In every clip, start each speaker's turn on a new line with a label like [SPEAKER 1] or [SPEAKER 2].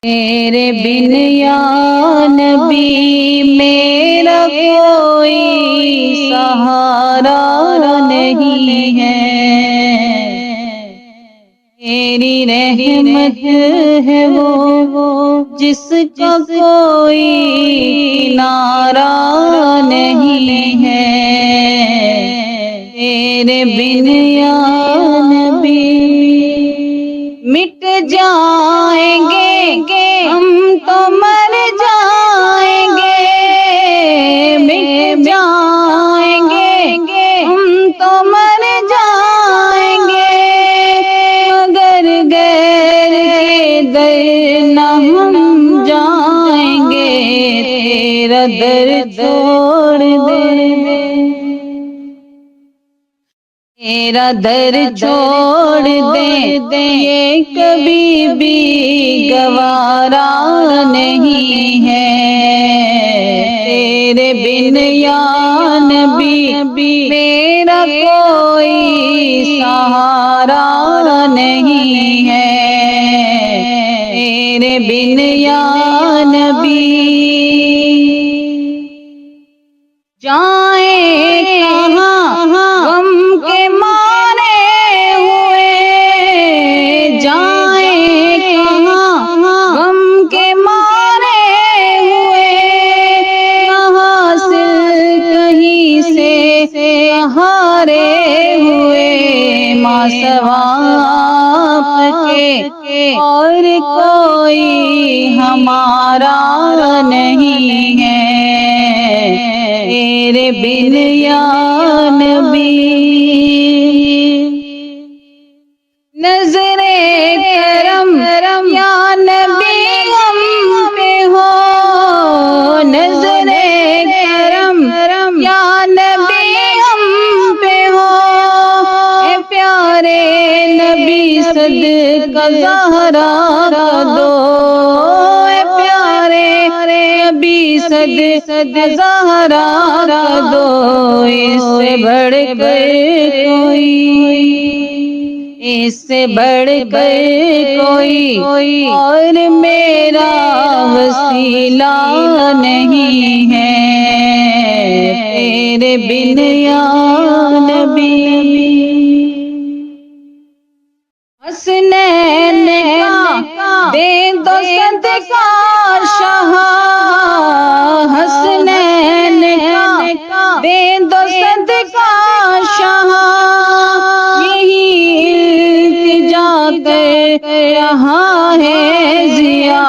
[SPEAKER 1] تیرے بن یا نبی میرا کوئی سہارا نہیں ہے، تیری رحمت ہے وہ جس کا کوئی کنارہ نہیں ہے، تیرے بن یا نبی مٹ جائیں گے ہم تو مر جائیں گے، مٹ جائیں گے ہم تو مر جائیں گے، مگر غیر کے در نہ ہم جائیں گے، تیرا در چھوڑ دے، تیرا در چھوڑ دے یہ کبھی بھی گوارا نہیں ہے، تیرے بن یا نبی میرا کوئی سہارا نہیں ہے، تیرے بن یا نبی جائیں کہاں غم کے مارے ہوئے، جائیں کہاں غم کے مارے ہوئے، نہ حاصل کہیں سے ہارے ہوئے، ماں سوا آپ کے اور کوئی ہمارا نہیں ہے، تیرے بن یا نبی نظر کرم یا نبی ہم پہ ہو، نظر کرم یا نبی ہم پہ ہو، اے پیارے نبی صدقہ زہرا کا دو، اے پیارے نبی صدقہ زہرا کا دو، اس سے بڑھ کر کوئی، اس سے بڑھ کر کوئی اور میرا وسیلہ نہیں ہے، تیرے بن یا نبی حسنین کا دے دو صدقہ شاہ، حسنین کا دے دو صدقہ شاہ، یہی التجا کر رہا ہے ضیا،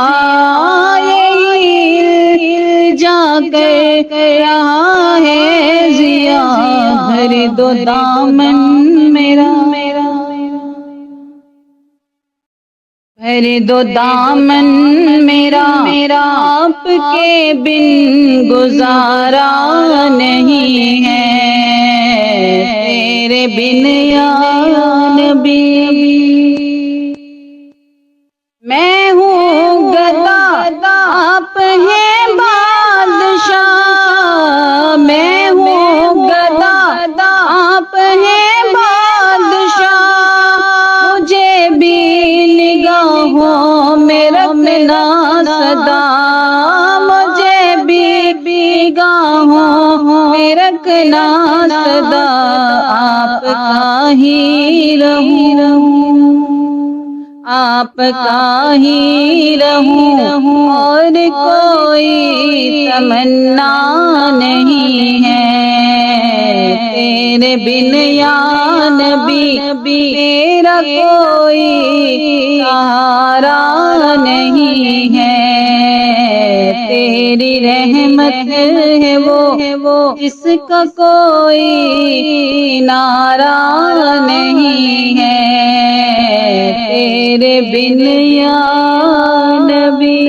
[SPEAKER 1] یہی التجا کر رہا ہے ضیا، بھر دو دامن میرا، بھر دو دامن میرا، آپ کے بن گزارا نہیں ہے، تیرے بن یا نبی میں ہوں گدا آپ ہیں بادشاہ، میں ہوں گدا آپ ہیں بادشاہ، مجھے بھی نگاہوں میں رکھنا صدا، مجھے بھی نگاہوں میں رکھنا صدا، آپ کا ہی رہوں، آپ کا ہی رہوں، اور کوئی تمنا نہیں ہے، تیرے بن یا نبی تیرا کوئی سہارا نہیں ہے، تیری رحمت ہے وہ جس کا کوئی کنارہ نہیں ہے، تیرے بن یا نبی